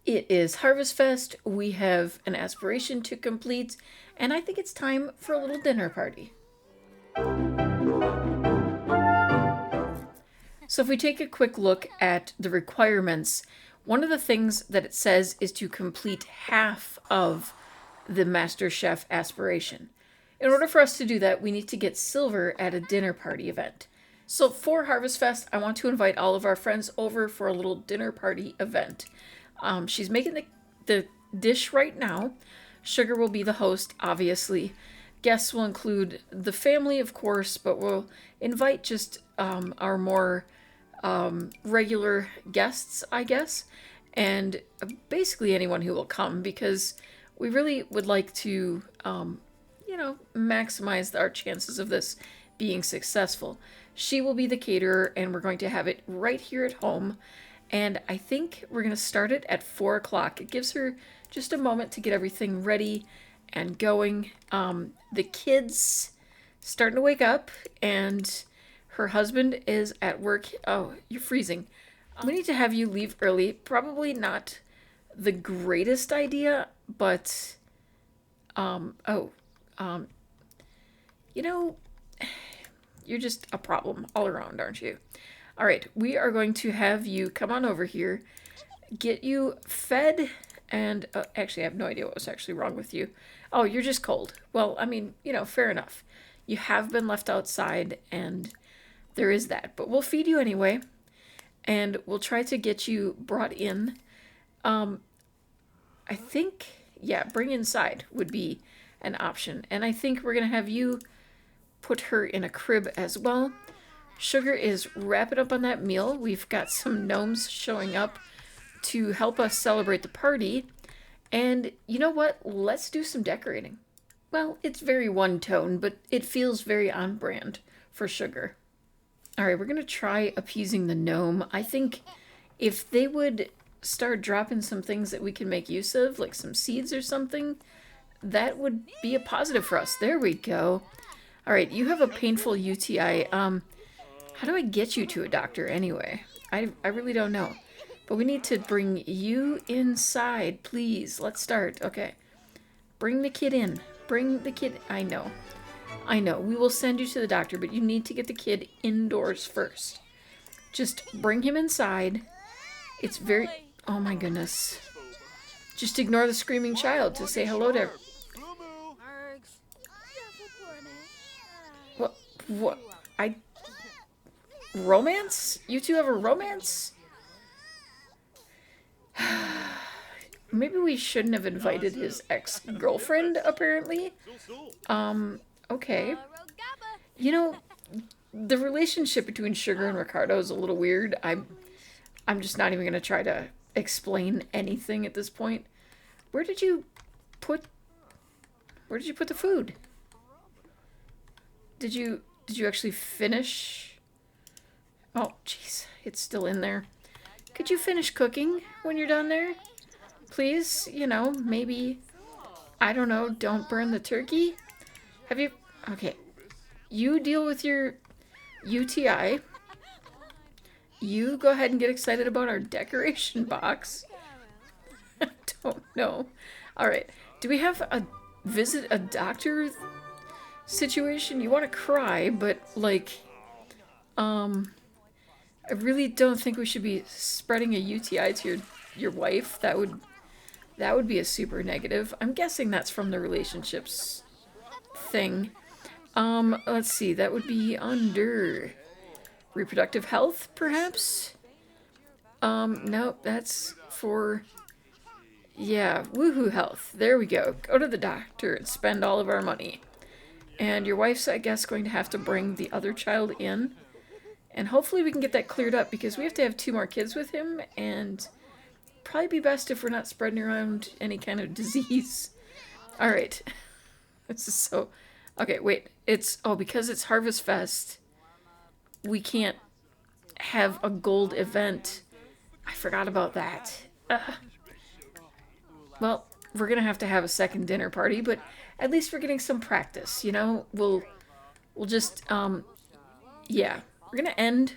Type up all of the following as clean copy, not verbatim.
It is Harvest Fest. We have an aspiration to complete, and I think it's time for a little dinner party. So, if we take a quick look at the requirements, one of the things that it says is to complete half of the Master Chef aspiration. In order for us to do that, we need to get silver at a dinner party event. So, for Harvest Fest, I want to invite all of our friends over for a little dinner party event. She's making the dish right now. Sugar will be the host, obviously. Guests will include the family, of course, but we'll invite just our more regular guests, I guess, and basically anyone who will come because we really would like to, maximize our chances of this being successful. She will be the caterer, and we're going to have it right here at home. And I think we're going to start it at 4 o'clock. It gives her just a moment to get everything ready and going. The kids starting to wake up, and her husband is at work. Oh, you're freezing. We need to have you leave early. Probably not the greatest idea, but you know, you're just a problem all around, aren't you? All right, we are going to have you come on over here, get you fed, and actually, I have no idea what was actually wrong with you. Oh, you're just cold. Well, I mean, fair enough. You have been left outside, and there is that. But we'll feed you anyway, and we'll try to get you brought in. I think, yeah, bring inside would be an option. And I think we're going to have you put her in a crib as well. Sugar is wrapping up on that meal. We've got some gnomes showing up to help us celebrate the party. And you know what? Let's do some decorating. Well, it's very one tone, but it feels very on brand for Sugar. All right, we're going to try appeasing the gnome. I think if they would start dropping some things that we can make use of, like some seeds or something, that would be a positive for us. There we go. All right, you have a painful UTI. How do I get you to a doctor anyway? I really don't know. But we need to bring you inside, please. Let's start. Okay. Bring the kid in. Bring the kid. I know. We will send you to the doctor, but you need to get the kid indoors first. Just bring him inside. It's very... Oh my goodness. Just ignore the screaming child to say hello to... What? Romance? You two have a romance? Maybe we shouldn't have invited his ex-girlfriend, apparently. Okay. The relationship between Sugar and Ricardo is a little weird. I'm just not even going to try to explain anything at this point. Where did you put the food? Did you actually finish? Oh, jeez, it's still in there. Could you finish cooking when you're done there? Please, maybe, I don't know, don't burn the turkey? Have you... Okay. You deal with your UTI. You go ahead and get excited about our decoration box. I don't know. All right. Do we have a visit a doctor situation? You want to cry, but, I really don't think we should be spreading a UTI to your wife. That would be a super negative. I'm guessing that's from the relationships thing. Let's see. That would be under reproductive health, perhaps? Nope, that's for... Yeah, woohoo health. There we go. Go to the doctor and spend all of our money. And your wife's, I guess, going to have to bring the other child in. And hopefully we can get that cleared up because we have to have 2 more kids with him. And probably be best if we're not spreading around any kind of disease. All right. This is so... Okay, wait. Because it's Harvest Fest, we can't have a gold event. I forgot about that. Well, we're going to have a second dinner party, but at least we're getting some practice, We'll just, yeah. We're going to end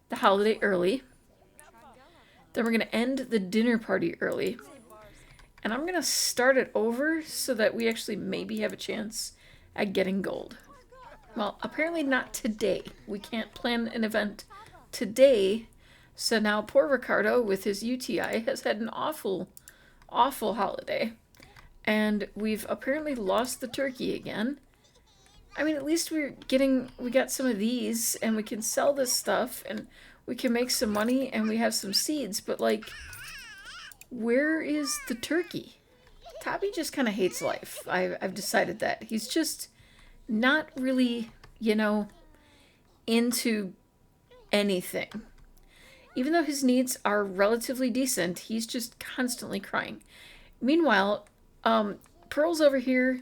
the holiday early. Then we're going to end the dinner party early. And I'm going to start it over so that we actually maybe have a chance at getting gold. Well, apparently not today. We can't plan an event today. So now poor Ricardo with his UTI has had an awful, awful holiday. And we've apparently lost the turkey again. I mean, at least we got some of these and we can sell this stuff and we can make some money and we have some seeds. But like, where is the turkey? Tabby just kind of hates life. I've decided that. He's just not really, into anything. Even though his needs are relatively decent, he's just constantly crying. Meanwhile, Pearl's over here,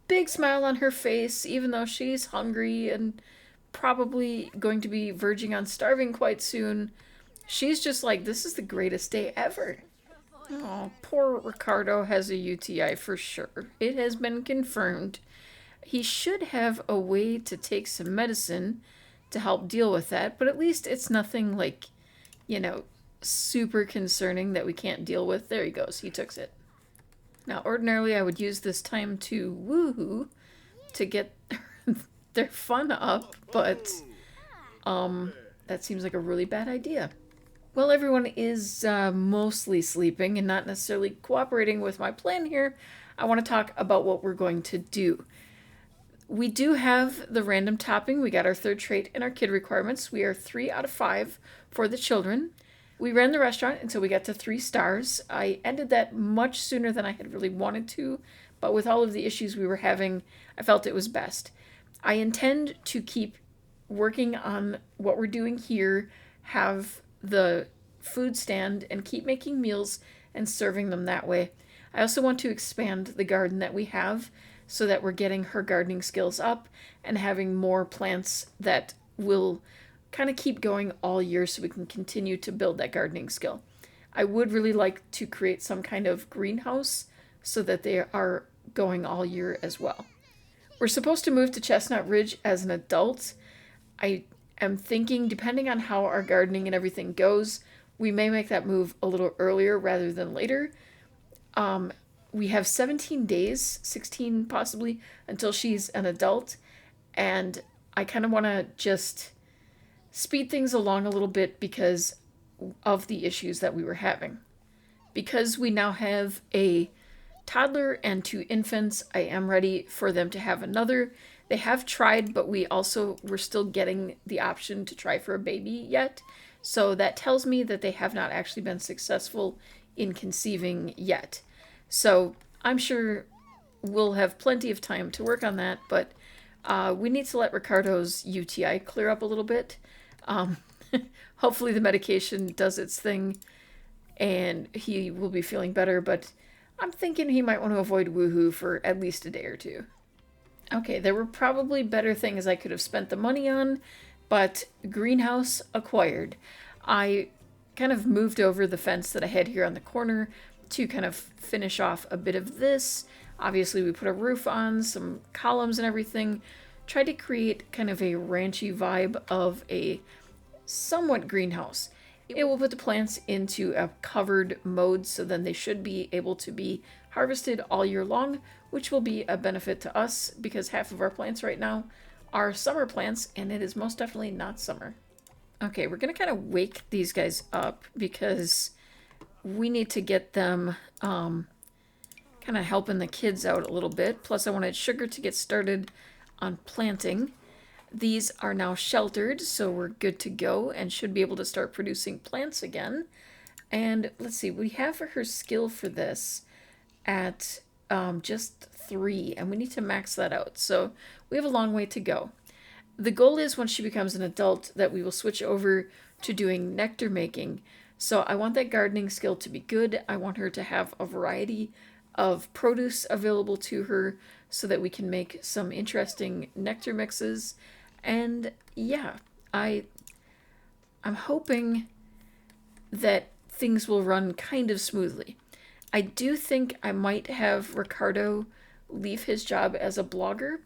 big smile on her face, even though she's hungry and probably going to be verging on starving quite soon. She's just like, this is the greatest day ever. Oh, poor Ricardo has a UTI for sure. It has been confirmed. He should have a way to take some medicine to help deal with that, but at least it's nothing like, super concerning that we can't deal with. There he goes. He took it. Now, ordinarily, I would use this time to woohoo to get their fun up, but that seems like a really bad idea. Well, everyone is mostly sleeping and not necessarily cooperating with my plan here. I want to talk about what we're going to do. We do have the random topping. We got our third trait in our kid requirements. We are 3 out of 5 for the children. We ran the restaurant until we got to 3 stars. I ended that much sooner than I had really wanted to, but with all of the issues we were having, I felt it was best. I intend to keep working on what we're doing here, have the food stand, and keep making meals and serving them that way. I also want to expand the garden that we have so that we're getting her gardening skills up and having more plants that will kind of keep going all year so we can continue to build that gardening skill. I would really like to create some kind of greenhouse so that they are going all year as well. We're supposed to move to Chestnut Ridge as an adult. I am thinking, depending on how our gardening and everything goes, we may make that move a little earlier rather than later. We have 17 days, 16 possibly, until she's an adult, and I kind of want to just speed things along a little bit because of the issues that we were having. Because we now have a toddler and 2 infants, I am ready for them to have another. They have tried, but we're still getting the option to try for a baby yet. So that tells me that they have not actually been successful in conceiving yet. So I'm sure we'll have plenty of time to work on that, but we need to let Ricardo's UTI clear up a little bit. Hopefully the medication does its thing and he will be feeling better, but I'm thinking he might want to avoid woohoo for at least a day or 2. Okay, there were probably better things I could have spent the money on, but greenhouse acquired. I kind of moved over the fence that I had here on the corner to kind of finish off a bit of this. Obviously, we put a roof on, some columns and everything. Tried to create kind of a ranchy vibe of a somewhat greenhouse. It will put the plants into a covered mode, so then they should be able to be harvested all year long, which will be a benefit to us because half of our plants right now are summer plants, and it is most definitely not summer. Okay, we're going to kind of wake these guys up because we need to get them kind of helping the kids out a little bit. Plus, I wanted Sugar to get started on planting. These are now sheltered, so we're good to go and should be able to start producing plants again. And let's see, we have her skill for this at just 3, and we need to max that out. So we have a long way to go. The goal is once she becomes an adult that we will switch over to doing nectar making. So I want that gardening skill to be good. I want her to have a variety of produce available to her so that we can make some interesting nectar mixes. And yeah, I'm hoping that things will run kind of smoothly. I do think I might have Ricardo leave his job as a blogger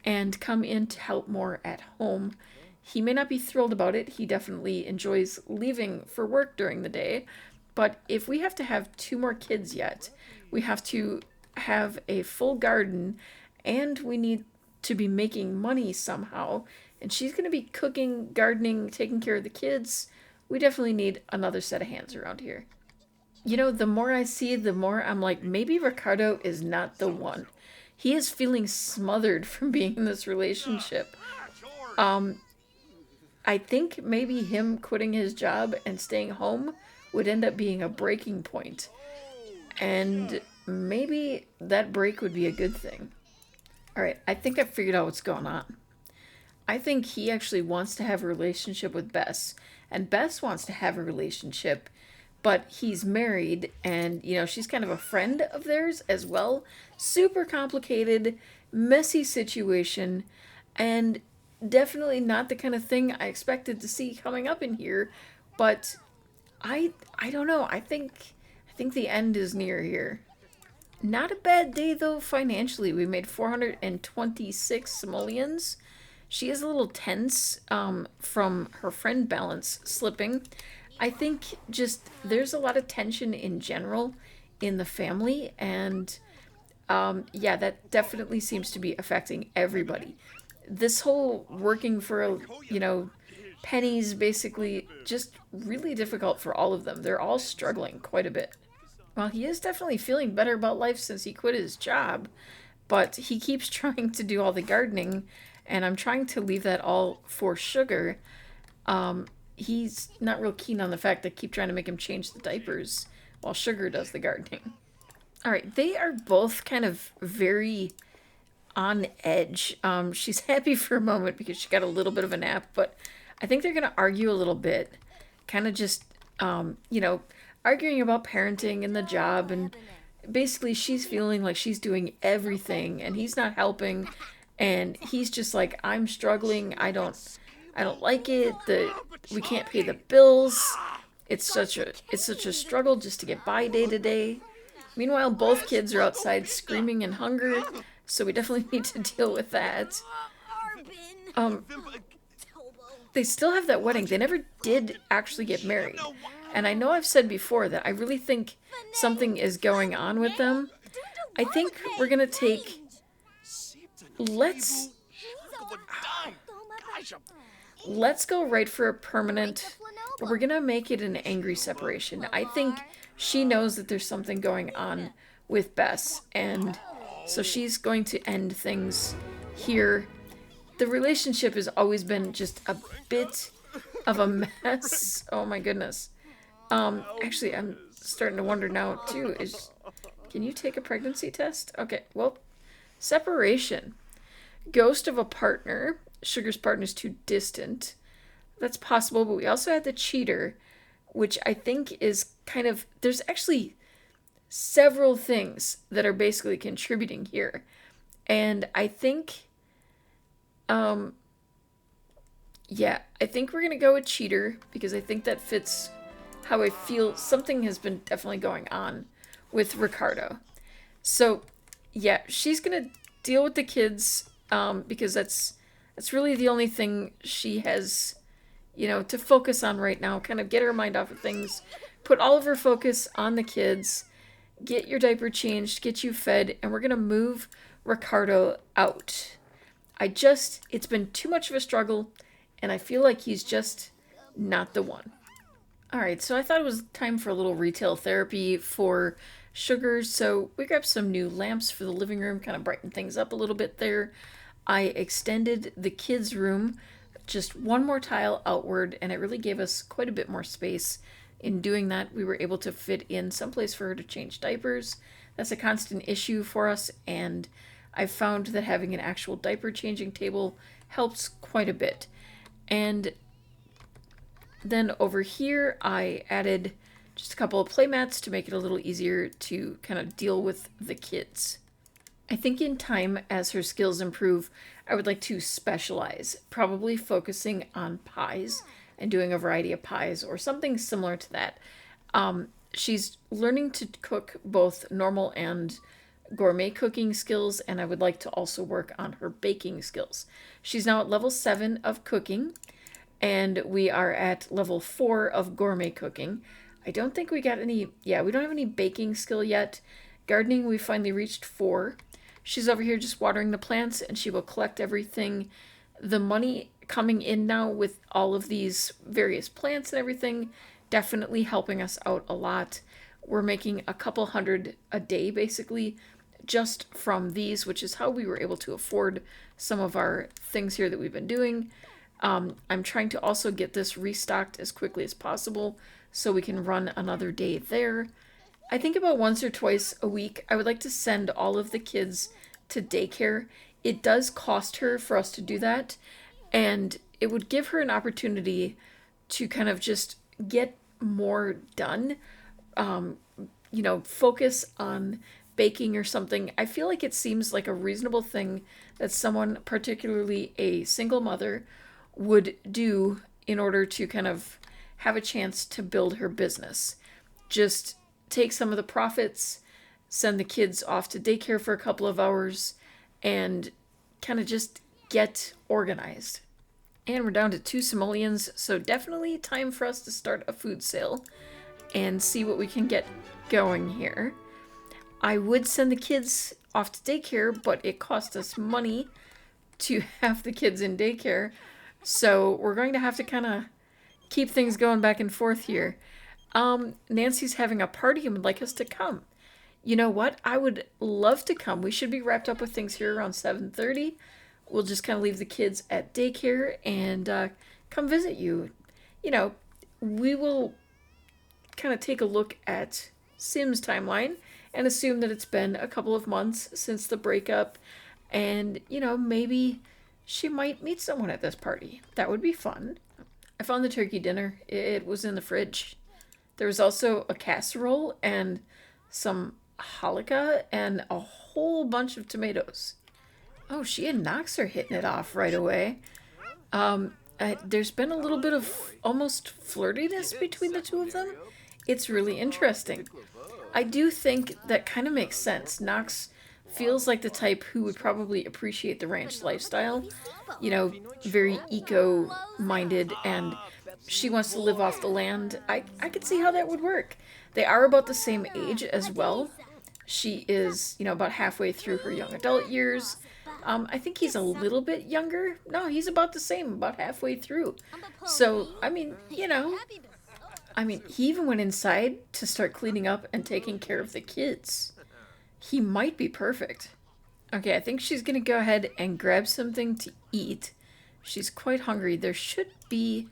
and come in to help more at home. He may not be thrilled about it. He definitely enjoys leaving for work during the day, But if we have to have two more kids yet, we have to have a full garden and we need to be making money somehow. And she's going to be cooking, gardening, taking care of the kids. We definitely need another set of hands around here. You know, the more I see, the more I'm like, maybe Ricardo is not the one. He is feeling smothered from being in this relationship. Um, I think maybe him quitting his job and staying home would end up being a breaking point. And maybe that break would be a good thing. All right, I think I figured out what's going on. I think he actually wants to have a relationship with Bess, and Bess wants to have a relationship, but he's married, and she's kind of a friend of theirs as well. Super complicated, messy situation, and definitely not the kind of thing I expected to see coming up in here. But I don't know. I think the end is near here. Not a bad day though financially. We made 426 simoleons. She is a little tense from her friend balance slipping. I think just there's a lot of tension in general in the family, and yeah, that definitely seems to be affecting everybody. This whole working for, pennies basically just really difficult for all of them. They're all struggling quite a bit. Well, he is definitely feeling better about life since he quit his job, but he keeps trying to do all the gardening, and I'm trying to leave that all for Sugar. He's not real keen on the fact that I keep trying to make him change the diapers while Sugar does the gardening. All right, they are both kind of very on edge. She's happy for a moment because she got a little bit of a nap, but I think they're going to argue a little bit. Kind of just, arguing about parenting and the job. And basically, she's feeling like she's doing everything and he's not helping. And he's just like, I'm struggling. I don't like it. We can't pay the bills. It's such a struggle just to get by day to day. Meanwhile, both kids are outside screaming in hunger, so we definitely need to deal with that. Um, they still have that wedding. They never did actually get married. And I know I've said before that I really think something is going on with them. I think we're going to take... Let's go right for a permanent, but we're going to make it an angry separation. I think she knows that there's something going on with Bess, and so she's going to end things here. The relationship has always been just a bit of a mess. Oh my goodness. Actually, I'm starting to wonder now too, can you take a pregnancy test? Okay, well, separation. Ghost of a partner. Sugar's partner's too distant. That's possible, but we also had the cheater, which I think is kind of... There's actually several things that are basically contributing here. And I think... yeah, I think we're going to go with cheater, because I think that fits how I feel. Something has been definitely going on with Ricardo. So, yeah, she's going to deal with the kids, because that's really the only thing she has, to focus on right now. Kind of get her mind off of things. Put all of her focus on the kids. Get your diaper changed. Get you fed. And we're going to move Ricardo out. It's been too much of a struggle. And I feel like he's just not the one. All right, so I thought it was time for a little retail therapy for Sugar. So we grabbed some new lamps for the living room. Kind of brighten things up a little bit there. I extended the kids' room just one more tile outward, and it really gave us quite a bit more space. In doing that, we were able to fit in someplace for her to change diapers. That's a constant issue for us, and I found that having an actual diaper changing table helps quite a bit. And then over here, I added just a couple of play mats to make it a little easier to kind of deal with the kids. I think in time, as her skills improve, I would like to specialize, probably focusing on pies and doing a variety of pies or something similar to that. She's learning to cook both normal and gourmet cooking skills, and I would like to also work on her baking skills. She's now at level 7 of cooking, and we are at level 4 of gourmet cooking. I don't think we got any, yeah, we don't have any baking skill yet. Gardening, we finally reached 4. She's over here just watering the plants, and she will collect everything. The money coming in now with all of these various plants and everything, definitely helping us out a lot. We're making a couple hundred a day basically just from these, which is how we were able to afford some of our things here that we've been doing. I'm trying to also get this restocked as quickly as possible so we can run another day there. I think about once or twice a week, I would like to send all of the kids to daycare. It does cost her for us to do that, and it would give her an opportunity to kind of just get more done. Um, Focus on baking or something. I feel like it seems like a reasonable thing that someone, particularly a single mother, would do in order to kind of have a chance to build her business. Just take some of the profits, send the kids off to daycare for a couple of hours, and kind of just get organized. And we're down to 2 simoleons, so definitely time for us to start a food sale and see what we can get going here. I would send the kids off to daycare, but it cost us money to have the kids in daycare. So we're going to have to kind of keep things going back and forth here. Nancy's having a party and would like us to come. You know what? I would love to come. We should be wrapped up with things here around 7:30. We'll just kind of leave the kids at daycare and come visit you. We will kind of take a look at Sim's timeline and assume that it's been a couple of months since the breakup, and maybe she might meet someone at this party. That would be fun. I found the turkey dinner. It was in the fridge. There was also a casserole and some halakha and a whole bunch of tomatoes. Oh, she and Knox are hitting it off right away. There's been a little bit of almost flirtiness between the two of them. It's really interesting. I do think that kind of makes sense. Knox feels like the type who would probably appreciate the ranch lifestyle. Very eco-minded, and she wants to live off the land. I could see how that would work. They are about the same age as well. She is, about halfway through her young adult years. I think he's a little bit younger. No, he's about the same, about halfway through. So, he even went inside to start cleaning up and taking care of the kids. He might be perfect. Okay, I think she's going to go ahead and grab something to eat. She's quite hungry. There should be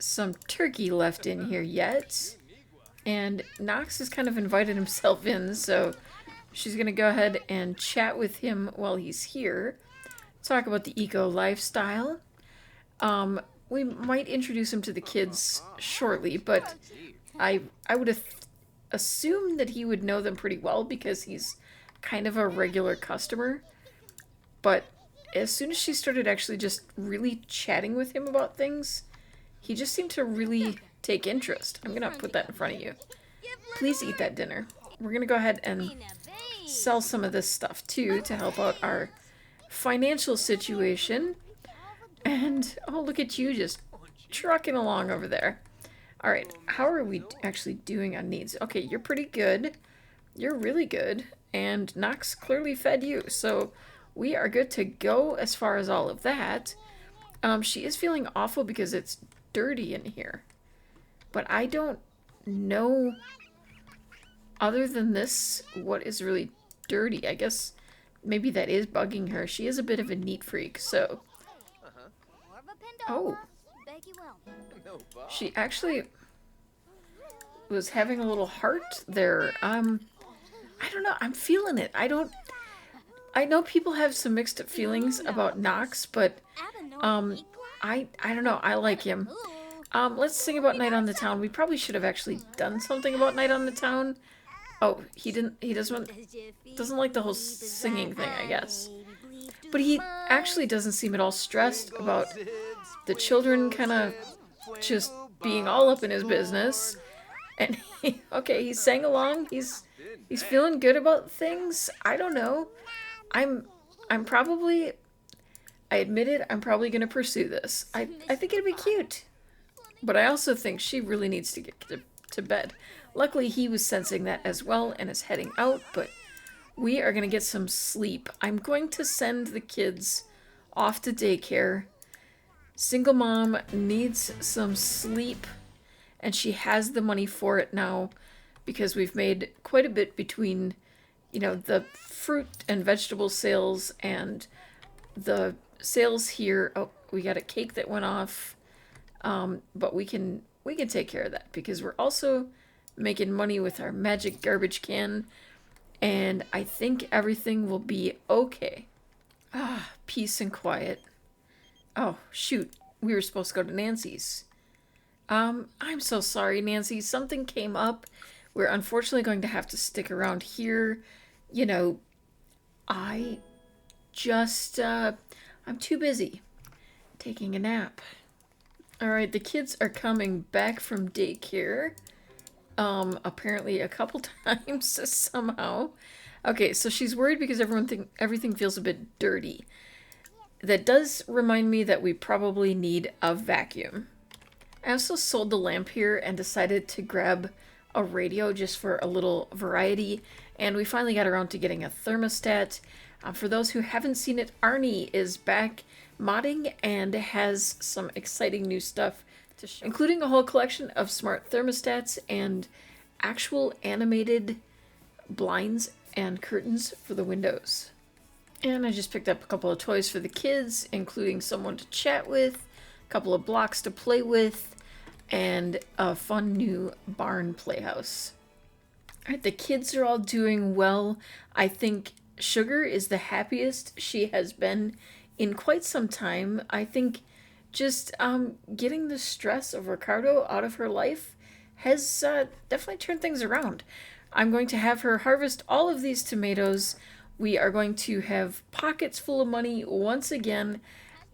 some turkey left in here yet. And Knox has kind of invited himself in, so she's going to go ahead and chat with him while he's here. Talk about the eco lifestyle. We might introduce him to the kids shortly, but I would have assumed that he would know them pretty well because he's kind of a regular customer. But as soon as she started actually just really chatting with him about things, he just seemed to really take interest. I'm going to put that in front of you. Please eat that dinner. We're going to go ahead and sell some of this stuff too to help out our financial situation. And, oh, look at you just trucking along over there. All right, how are we actually doing on needs? Okay, you're pretty good. You're really good. And Knox clearly fed you, so we are good to go as far as all of that. She is feeling awful because it's dirty in here. But I don't know, other than this, what is really dirty. I guess maybe that is bugging her. She is a bit of a neat freak, so... Oh. She actually was having a little heart there. I don't know. I'm feeling it. I know people have some mixed feelings about Knox, but I don't know. I like him. Let's sing about Night on the Town. We probably should have actually done something about Night on the Town. Oh, he doesn't like the whole singing thing, I guess. But he actually doesn't seem at all stressed about the children kind of just being all up in his business. And he sang along. He's feeling good about things. I don't know. I admit it, I'm probably going to pursue this. I think it'd be cute. But I also think she really needs to get to bed. Luckily, he was sensing that as well and is heading out, but we are going to get some sleep. I'm going to send the kids off to daycare. Single mom needs some sleep, and she has the money for it now because we've made quite a bit between, the fruit and vegetable sales and the sales here. Oh, we got a cake that went off, but we can take care of that because we're also making money with our magic garbage can, and I think everything will be okay. Ah, peace and quiet. Oh, shoot. We were supposed to go to Nancy's. I'm so sorry, Nancy. Something came up. We're unfortunately going to have to stick around here. You know, I just, I'm too busy taking a nap. Alright, the kids are coming back from daycare. Apparently a couple times somehow. Okay, so she's worried because everything feels a bit dirty. That does remind me that we probably need a vacuum. I also sold the lamp here and decided to grab a radio just for a little variety, and we finally got around to getting a thermostat. For those who haven't seen it, Arnie is back modding and has some exciting new stuff to show, including a whole collection of smart thermostats and actual animated blinds and curtains for the windows. And I just picked up a couple of toys for the kids, including someone to chat with, a couple of blocks to play with, and a fun new barn playhouse. Alright, the kids are all doing well. I think Sugar is the happiest she has been in quite some time. I think just getting the stress of Ricardo out of her life has definitely turned things around. I'm going to have her harvest all of these tomatoes. We are going to have pockets full of money once again,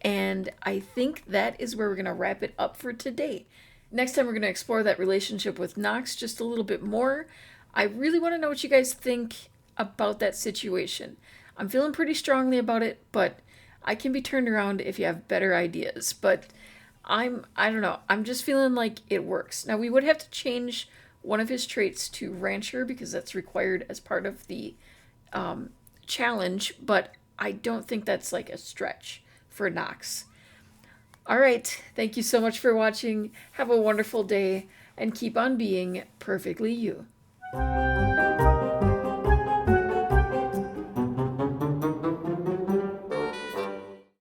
and I think that is where we're going to wrap it up for today. Next time we're going to explore that relationship with Knox just a little bit more. I really want to know what you guys think about that situation. I'm feeling pretty strongly about it, but I can be turned around if you have better ideas. But I don't know, I'm just feeling like it works. Now we would have to change one of his traits to Rancher because that's required as part of the challenge, but I don't think that's like a stretch for Knox. Alright, thank you so much for watching. Have a wonderful day, and keep on being perfectly you.